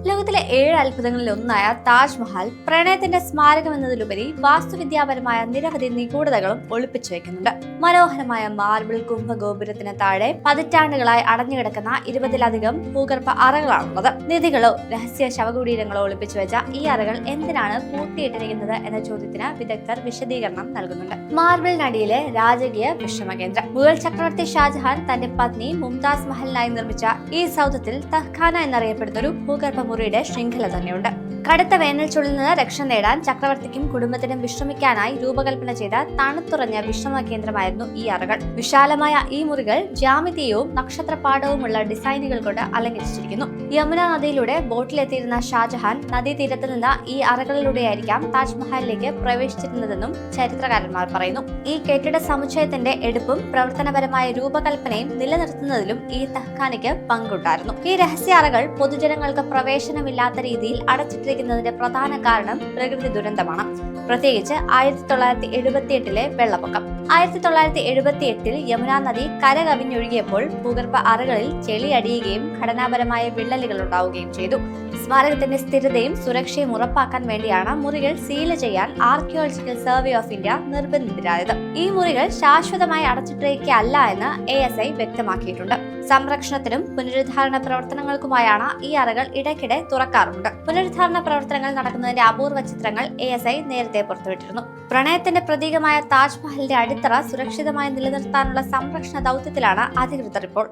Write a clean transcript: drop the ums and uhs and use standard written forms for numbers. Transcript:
ലോകത്തിലെ 7 അത്ഭുതങ്ങളിൽ ഒന്നായ താജ്മഹൽ പ്രണയത്തിന്റെ സ്മാരകം എന്നതിലുപരി വാസ്തുവിദ്യാപരമായ നിരവധി നിഗൂഢതകളും ഒളിപ്പിച്ചു വെക്കുന്നുണ്ട്. മനോഹരമായ മാർബിൾ കുംഭഗോപുരത്തിന് താഴെ പതിറ്റാണ്ടുകളായി അടഞ്ഞുകിടക്കുന്ന 20-ലധികം ഭൂഗർഭ അറകളാണുള്ളത്. നിധികളോ രഹസ്യ ശവകുടീരങ്ങളോ ഒളിപ്പിച്ചു വെച്ച ഈ അറകൾ എന്തിനാണ് പൂട്ടിയിട്ടിരിക്കുന്നത് എന്ന ചോദ്യത്തിന് വിദഗ്ധർ വിശദീകരണം നൽകുന്നുണ്ട്. മാർബിളിനടിയിലെ രാജകീയ വിശ്രമകേന്ദ്രം. മുഗൾ ചക്രവർത്തി ഷാജഹാൻ തന്റെ പത്നി മുംതാസ് മഹലിനായി നിർമ്മിച്ച ഈ സൗധത്തിൽ തഹ്ഖാന എന്നറിയപ്പെടുന്ന ഒരു ഭൂഗർഭ മുറിയുടെ ശൃംഖല തന്നെയുണ്ട്. കടുത്ത വേനൽ ചുള്ളിൽ നിന്ന് രക്ഷ നേടാൻ ചക്രവർത്തിക്കും കുടുംബത്തിനും വിശ്രമിക്കാനായി രൂപകൽപ്പന ചെയ്ത തണുത്തുറഞ്ഞ വിശ്രമ കേന്ദ്രമായിരുന്നു ഈ അറകൾ. വിശാലമായ ഈ മുറികൾ ജ്യാമിതീയവും നക്ഷത്രപാടവുമുള്ള ഡിസൈനുകൾ കൊണ്ട് അലങ്കരിച്ചിരിക്കുന്നു. യമുന നദിയിലൂടെ ബോട്ടിലെത്തിയിരുന്ന ഷാജഹാൻ നദീതീരത്ത് നിന്ന് ഈ അറകളിലൂടെയായിരിക്കാം താജ്മഹലിലേക്ക് പ്രവേശിച്ചിരുന്നതെന്നും ചരിത്രകാരന്മാർ പറയുന്നു. ഈ കെട്ടിട സമുച്ചയത്തിന്റെ എടുപ്പും പ്രവർത്തനപരമായ രൂപകൽപ്പനയും നിലനിർത്തുന്നതിലും ഈ തഹ്ഖാനയ്ക്ക് പങ്കുണ്ടായിരുന്നു. ഈ രഹസ്യ അറകൾ പൊതുജനങ്ങൾക്ക് പ്രവേശനമില്ലാത്ത രീതിയിൽ അടച്ചിട്ടിരിക്കുന്നതിന്റെ പ്രധാന കാരണം പ്രകൃതി ദുരന്തമാണ്. പ്രത്യേകിച്ച് 1978-ലെ വെള്ളപ്പൊക്കം. 1978-ൽ യമുനാ നദി കരകവിഞ്ഞൊഴുകിയപ്പോൾ ഭൂഗർഭ അറകളിൽ ചെളി അടിയുകയും ഘടനാപരമായ വിള്ളലുകൾ ഉണ്ടാവുകയും ചെയ്തു. സ്മാരകത്തിന്റെ സ്ഥിരതയും സുരക്ഷയും ഉറപ്പാക്കാൻ വേണ്ടിയാണ് മുറികൾ സീൽ ചെയ്യാൻ ആർക്കിയോളജിക്കൽ സർവേ ഓഫ് ഇന്ത്യ നിർബന്ധിതരായത്. ഈ മുറികൾ ശാശ്വതമായി അടച്ചിട്ടിരിക്കുകയല്ല എന്ന് ASI വ്യക്തമാക്കിയിട്ടുണ്ട്. സംരക്ഷണത്തിനും പുനരുദ്ധാരണ പ്രവർത്തനങ്ങൾക്കുമായാണ് ഈ അറകൾ ഇടയ്ക്കിടെ തുറക്കാറുണ്ട്. പുനരുദ്ധാരണ പ്രവർത്തനങ്ങൾ നടക്കുന്നതിന്റെ അപൂർവ ചിത്രങ്ങൾ ASI നേരത്തെ പുറത്തുവിട്ടിരുന്നു. പ്രണയത്തിന്റെ പ്രതീകമായ താജ്മഹലിന്റെ അടിത്തറ സുരക്ഷിതമായി നിലനിർത്താനുള്ള സംരക്ഷണ ദൗത്യത്തിലാണ് അധികൃതർ ഇപ്പോൾ.